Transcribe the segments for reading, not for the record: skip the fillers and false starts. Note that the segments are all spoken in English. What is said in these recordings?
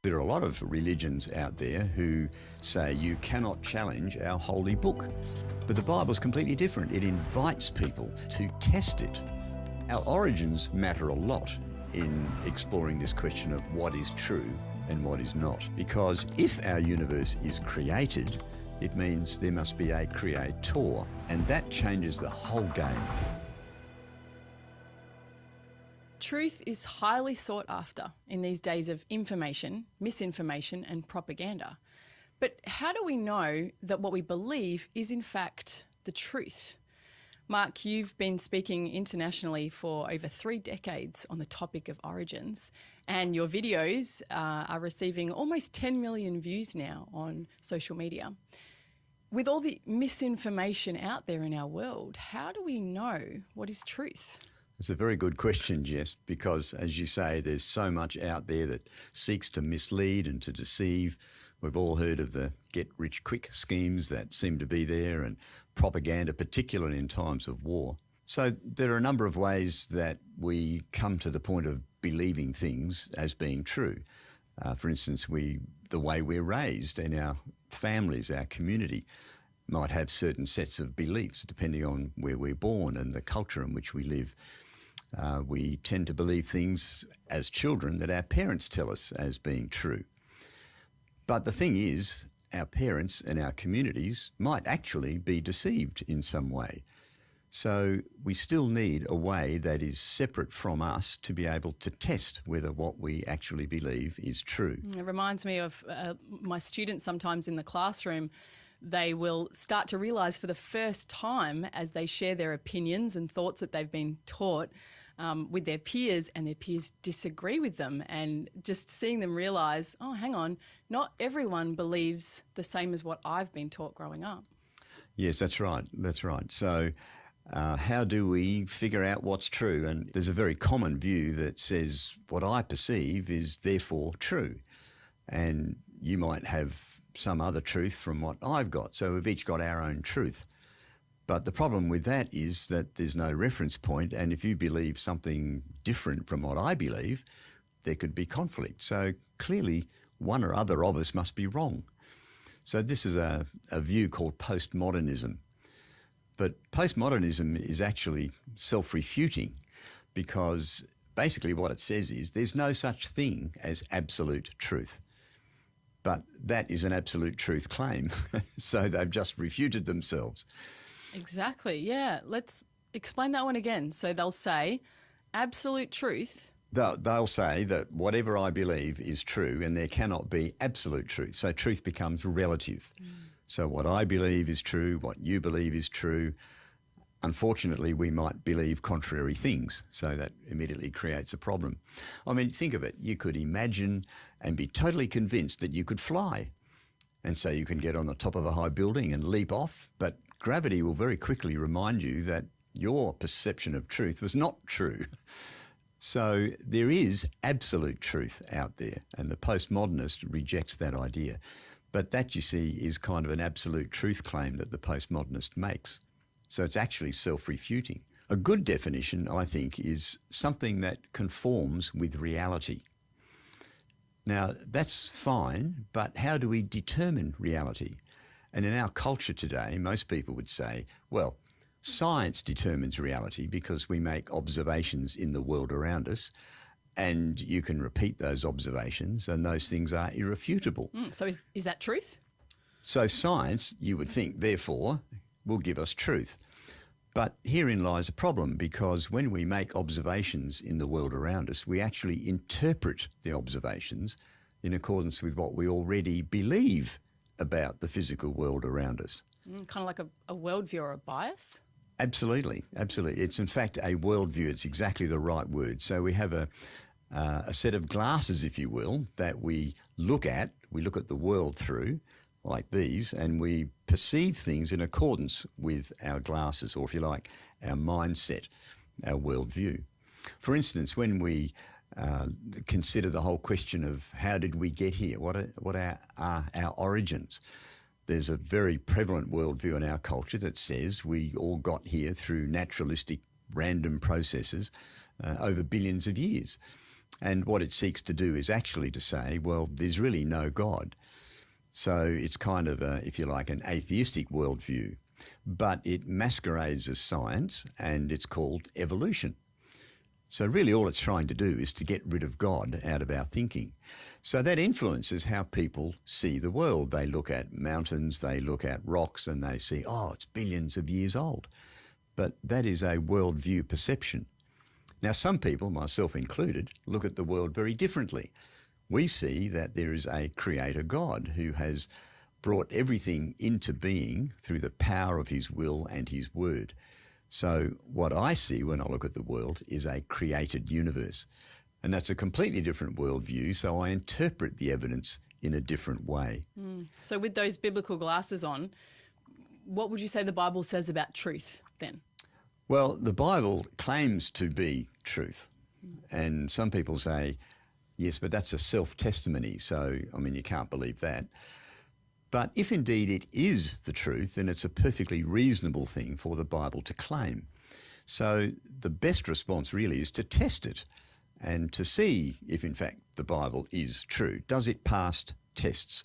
There are a lot of religions out there who say you cannot challenge our holy book. But the Bible's completely different. It invites people to test it. Our origins matter a lot in exploring this question of what is true and what is not. Because if our universe is created, it means there must be a creator, and that changes the whole game. Truth is highly sought after in these days of information, misinformation and propaganda. But how do we know that what we believe is in fact the truth? Mark, you've been speaking internationally for over 3 decades on the topic of origins, and your videos are receiving almost 10 million views now on social media. With all the misinformation out there in our world, how do we know what is truth? It's a very good question, Jess, because as you say, there's so much out there that seeks to mislead and to deceive. We've all heard of the get-rich-quick schemes that seem to be there, and propaganda, particularly in times of war. So there are a number of ways that we come to the point of believing things as being true. For instance, the way we're raised in our families, our community, might have certain sets of beliefs depending on where we're born and the culture in which we live. We tend to believe things as children that our parents tell us as being true. But the thing is, our parents and our communities might actually be deceived in some way. So we still need a way that is separate from us to be able to test whether what we actually believe is true. It reminds me of my students sometimes in the classroom. They will start to realise for the first time as they share their opinions and thoughts that they've been taught with their peers, and their peers disagree with them, and just seeing them realise, oh, hang on, not everyone believes the same as what I've been taught growing up. Yes, that's right. That's right. So how do we figure out what's true? And there's a very common view that says what I perceive is therefore true. And you might have some other truth from what I've got. So we've each got our own truth. But the problem with that is that there's no reference point, and if you believe something different from what I believe, there could be conflict. So clearly one or other of us must be wrong. So this is a view called postmodernism. But postmodernism is actually self-refuting, because basically what it says is there's no such thing as absolute truth. But that is an absolute truth claim. So they've just refuted themselves. Exactly, yeah. Let's explain that one again. So they'll say absolute truth. They'll say that whatever I believe is true, and there cannot be absolute truth. So truth becomes relative. So what I believe is true, what you believe is true. Unfortunately, we might believe contrary things, so that immediately creates a problem. I mean, think of it. You could imagine and be totally convinced that you could fly. And so you can get on the top of a high building and leap off, but gravity will very quickly remind you that your perception of truth was not true. So there is absolute truth out there, and the postmodernist rejects that idea. But that, you see, is kind of an absolute truth claim that the postmodernist makes. So it's actually self-refuting. A good definition, I think, is something that conforms with reality. Now, that's fine, but how do we determine reality? And in our culture today, most people would say, well, science determines reality because we make observations in the world around us, and you can repeat those observations, and those things are irrefutable. So is that truth? So science, you would think, therefore, will give us truth. But herein lies a problem, because when we make observations in the world around us, we actually interpret the observations in accordance with what we already believe about the physical world around us. Kind of like a worldview or a bias? Absolutely, absolutely. It's in fact a worldview. It's exactly the right word. So we have a set of glasses, if you will, that we look at. We look at the world through, like these, and we perceive things in accordance with our glasses, or if you like, our mindset, our worldview. For instance, when we consider the whole question of how did we get here, what are our origins, there's a very prevalent worldview in our culture that says we all got here through naturalistic random processes over billions of years. And what it seeks to do is actually to say, well, there's really no God. So it's kind of, if you like, an atheistic worldview. But it masquerades as science, and it's called evolution. So really all it's trying to do is to get rid of God out of our thinking. So that influences how people see the world. They look at mountains, they look at rocks, and they see, oh, it's billions of years old. But that is a worldview perception. Now, some people, myself included, look at the world very differently. We see that there is a creator God who has brought everything into being through the power of his will and his word. So what I see when I look at the world is a created universe. And that's a completely different worldview, so I interpret the evidence in a different way. So with those biblical glasses on, what would you say the Bible says about truth then? Well, the Bible claims to be truth. And some people say, yes, but that's a self-testimony, so, I mean, you can't believe that. But if indeed it is the truth, then it's a perfectly reasonable thing for the Bible to claim. So the best response really is to test it and to see if in fact the Bible is true. Does it pass tests?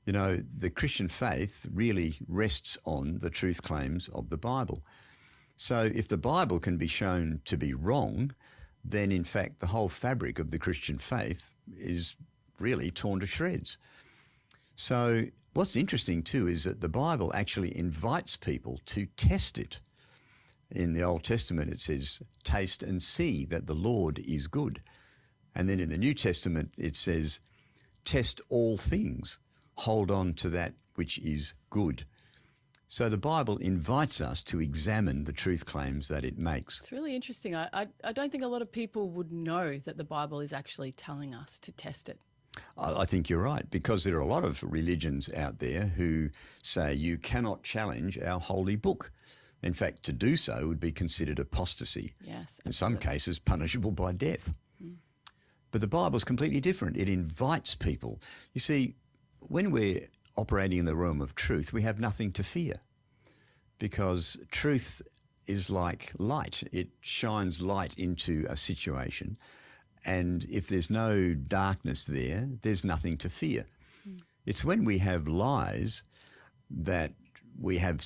You know, the Christian faith really rests on the truth claims of the Bible. So if the Bible can be shown to be wrong, then in fact the whole fabric of the Christian faith is really torn to shreds. So what's interesting too is that the Bible actually invites people to test it. In the Old Testament it says, taste and see that the Lord is good. And then in the New Testament it says, test all things, hold on to that which is good. So the Bible invites us to examine the truth claims that it makes. It's really interesting. I don't think a lot of people would know that the Bible is actually telling us to test it. I think you're right, because there are a lot of religions out there who say you cannot challenge our holy book. In fact, to do so would be considered apostasy. Yes, in some cases punishable by death. But the Bible's completely different. It invites people. You see, when we're operating in the realm of truth, we have nothing to fear, because truth is like light. It shines light into a situation, and if there's no darkness there, there's nothing to fear. It's when we have lies that we have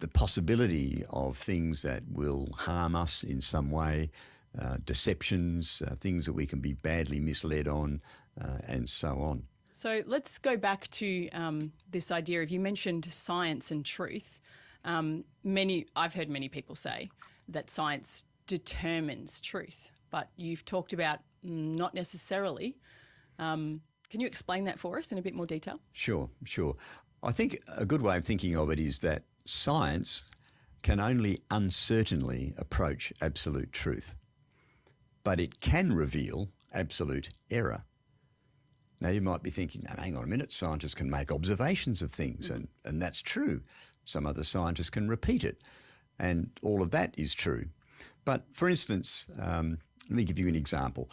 the possibility of things that will harm us in some way, deceptions, things that we can be badly misled on, and so on. So let's go back to this idea of, you mentioned science and truth. I've heard many people say that science determines truth, but you've talked about not necessarily. Can you explain that for us in a bit more detail? Sure. I think a good way of thinking of it is that science can only uncertainly approach absolute truth, but it can reveal absolute error. Now, you might be thinking, now, hang on a minute, scientists can make observations of things, and that's true. Some other scientists can repeat it, and all of that is true. But for instance, let me give you an example.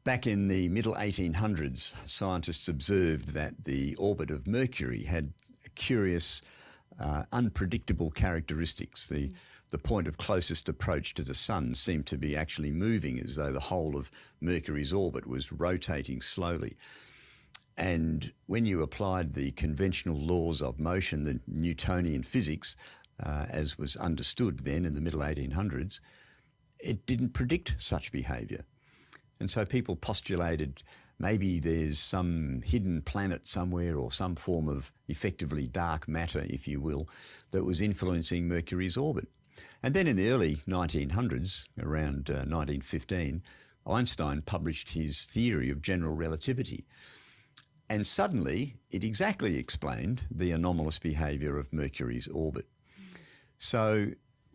Back in the middle 1800s, scientists observed that the orbit of Mercury had curious, unpredictable characteristics. The point of closest approach to the sun seemed to be actually moving, as though the whole of Mercury's orbit was rotating slowly. And when you applied the conventional laws of motion, the Newtonian physics, as was understood then in the middle 1800s, it didn't predict such behaviour. And so people postulated maybe there's some hidden planet somewhere, or some form of effectively dark matter, if you will, that was influencing Mercury's orbit. And then in the early 1900s, around 1915, Einstein published his theory of general relativity. And suddenly it exactly explained the anomalous behaviour of Mercury's orbit. So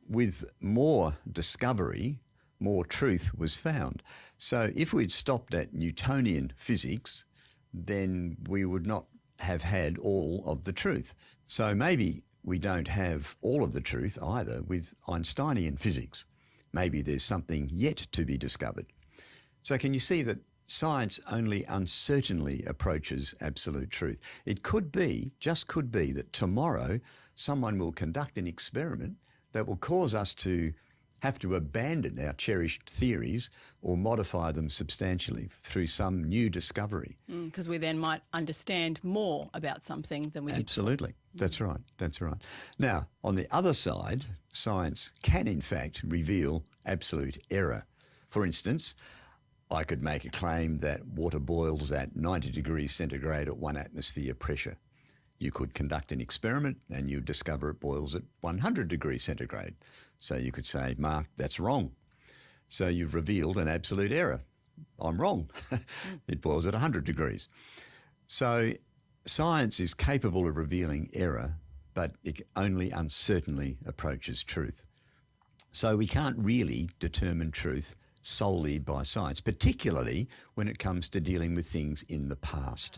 with more discovery, more truth was found. So if we'd stopped at Newtonian physics, then we would not have had all of the truth. So maybe we don't have all of the truth either with Einsteinian physics. Maybe there's something yet to be discovered. So can you see that science only uncertainly approaches absolute truth? It could be, just could be, that tomorrow someone will conduct an experiment that will cause us to have to abandon our cherished theories or modify them substantially through some new discovery. Because we then might understand more about something than we did. Absolutely. That's right. That's right. Now, on the other side, science can in fact reveal absolute error. For instance, I could make a claim that water boils at 90 degrees centigrade at 1 atmosphere pressure. You could conduct an experiment and you discover it boils at 100 degrees centigrade. So you could say, Mark, that's wrong. So you've revealed an absolute error. I'm wrong. It boils at 100 degrees. So science is capable of revealing error, but it only uncertainly approaches truth. So we can't really determine truth solely by science, particularly when it comes to dealing with things in the past.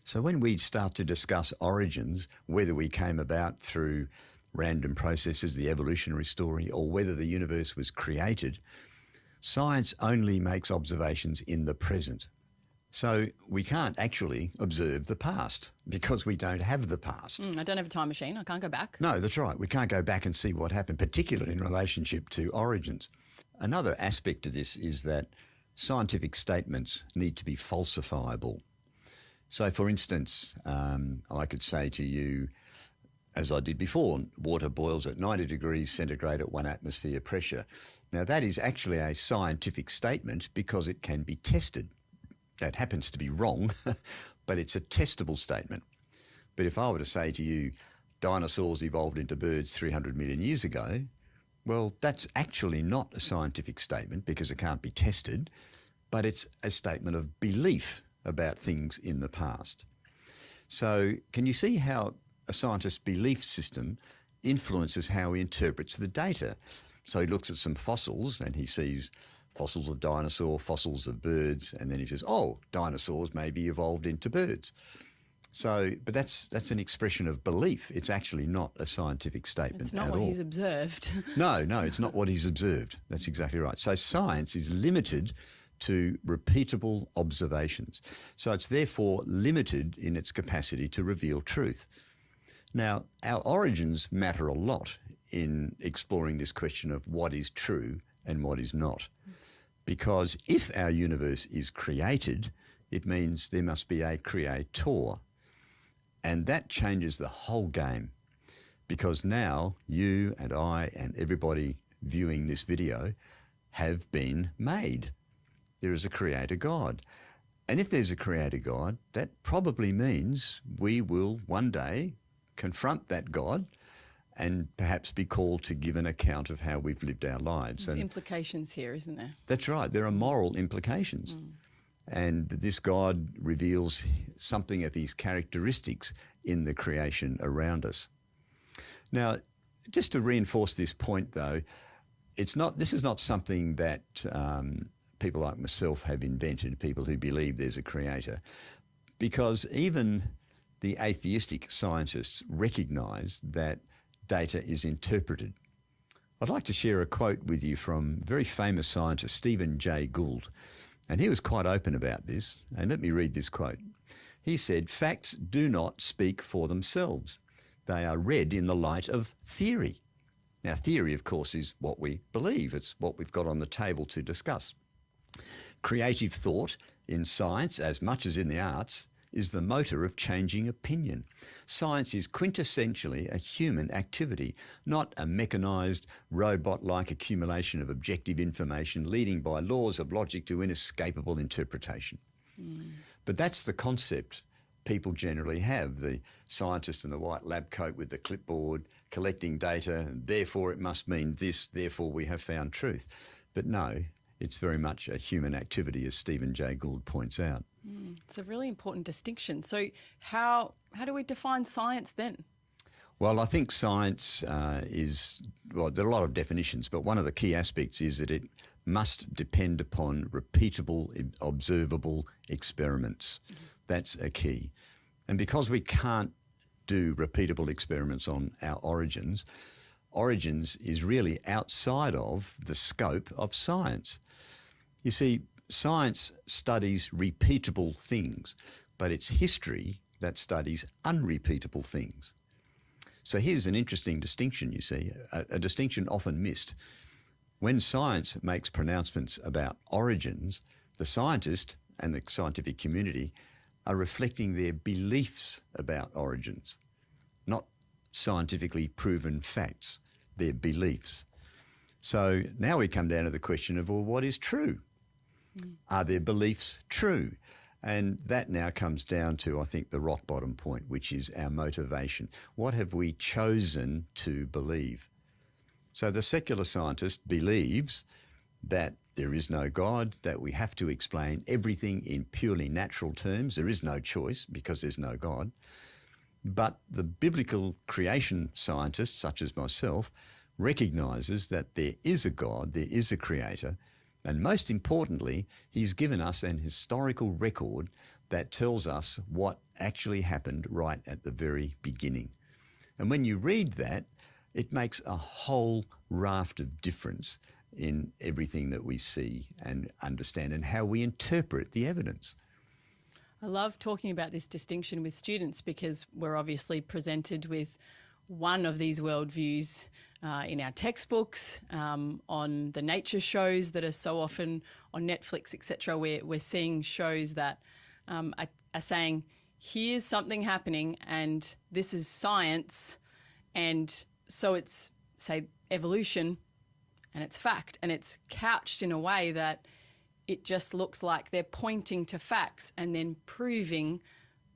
So when we start to discuss origins, whether we came about through random processes, the evolutionary story, or whether the universe was created, science only makes observations in the present. So we can't actually observe the past because we don't have the past. I don't have a time machine. I can't go back. No, that's right. We can't go back and see what happened, particularly in relationship to origins. Another aspect of this is that scientific statements need to be falsifiable. So, for instance, I could say to you, as I did before, water boils at 90 degrees centigrade at 1 atmosphere pressure. Now, that is actually a scientific statement because it can be tested. That happens to be wrong, but it's a testable statement. But if I were to say to you, dinosaurs evolved into birds 300 million years ago, well, that's actually not a scientific statement because it can't be tested, but it's a statement of belief about things in the past. So can you see how a scientist's belief system influences how he interprets the data? So he looks at some fossils and he sees fossils of dinosaur, fossils of birds, and then he says, oh, dinosaurs maybe evolved into birds. So, but that's an expression of belief. It's actually not a scientific statement It's not at what all. he's observed. No, it's not what he's observed. That's exactly right. So science is limited to repeatable observations. So it's therefore limited in its capacity to reveal truth. Now, our origins matter a lot in exploring this question of what is true and what is not. Because if our universe is created, it means there must be a creator. And that changes the whole game. Because now you and I and everybody viewing this video have been made. There is a creator God. And if there's a creator God, that probably means we will one day confront that God and perhaps be called to give an account of how we've lived our lives. There's and implications here, isn't there? that's right. There are moral implications. And this God reveals something of his characteristics in the creation around us. Now, just to reinforce this point, though, this is not something that people like myself have invented, people who believe there's a creator, because even the atheistic scientists recognise that data is interpreted. I'd like to share a quote with you from very famous scientist Stephen Jay Gould, and he was quite open about this, and let me read this quote. He said, "Facts do not speak for themselves. They are read in the light of theory." Now, theory, of course, is what we believe. It's what we've got on the table to discuss. Creative thought in science, as much as in the arts, is the motor of changing opinion. Science is quintessentially a human activity, not a mechanised, robot-like accumulation of objective information leading by laws of logic to inescapable interpretation. But that's the concept people generally have, the scientist in the white lab coat with the clipboard collecting data, and therefore it must mean this, therefore we have found truth. But no, it's very much a human activity, as Stephen Jay Gould points out. It's a really important distinction. So how do we define science then? Well, I think science there are a lot of definitions, but one of the key aspects is that it must depend upon repeatable, observable experiments. That's a key. And because we can't do repeatable experiments on our origins is really outside of the scope of science. You see, science studies repeatable things, but it's history that studies unrepeatable things. So here's an interesting distinction, you see, a distinction often missed. when science makes pronouncements about origins, the scientist and the scientific community are reflecting their beliefs about origins, not scientifically proven facts, their beliefs. So now we come down to the question of, well, what is true? Are their beliefs true? And that now comes down to, I think, the rock bottom point, which is our motivation. What have we chosen to believe? So the secular scientist believes that there is no God, that we have to explain everything in purely natural terms. There is no choice because there's no God. But the biblical creation scientist, such as myself, recognises that there is a God, there is a creator, and most importantly, he's given us an historical record that tells us what actually happened right at the very beginning. And when you read that, it makes a whole raft of difference in everything that we see and understand and how we interpret the evidence. I love talking about this distinction with students because we're obviously presented with one of these worldviews in our textbooks, on the nature shows that are so often on Netflix, etc. We're seeing shows that are saying, here's something happening and this is science, and so it's, say, evolution, and it's fact, and it's couched in a way that it just looks like they're pointing to facts and then proving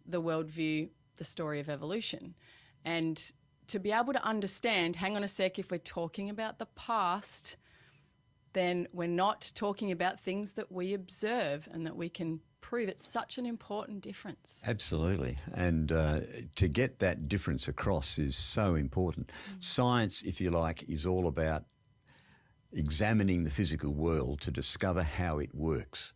the worldview, the story of evolution. And to be able to understand, hang on a sec, if we're talking about the past, then we're not talking about things that we observe and that we can prove. It's such an important difference. Absolutely. And to get that difference across is so important. Science, if you like, is all about examining the physical world to discover how it works,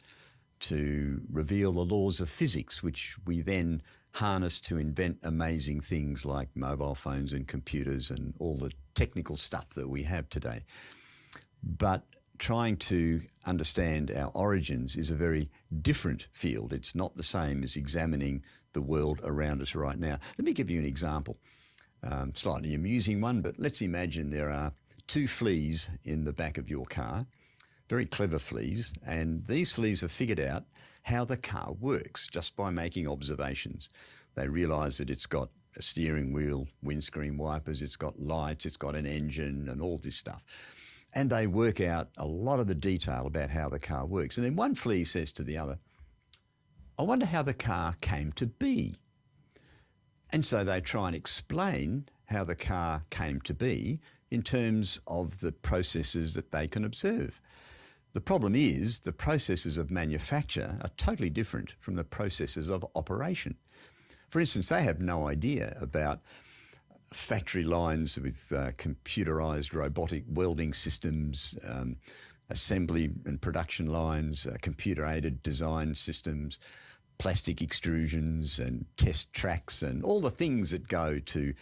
to reveal the laws of physics, which we then harness to invent amazing things like mobile phones and computers and all the technical stuff that we have today. But trying to understand our origins is a very different field. It's not the same as examining the world around us right now. Let me give you an example, slightly amusing one, but let's imagine there are 2 fleas in the back of your car, very clever fleas, and these fleas have figured out how the car works just by making observations. They realise that it's got a steering wheel, windscreen wipers, it's got lights, it's got an engine and all this stuff. And they work out a lot of the detail about how the car works. And then one flea says to the other, I wonder how the car came to be. And so they try and explain how the car came to be in terms of the processes that they can observe. The problem is the processes of manufacture are totally different from the processes of operation. For instance, they have no idea about factory lines with computerised robotic welding systems, assembly and production lines, computer-aided design systems, plastic extrusions and test tracks and all the things that go to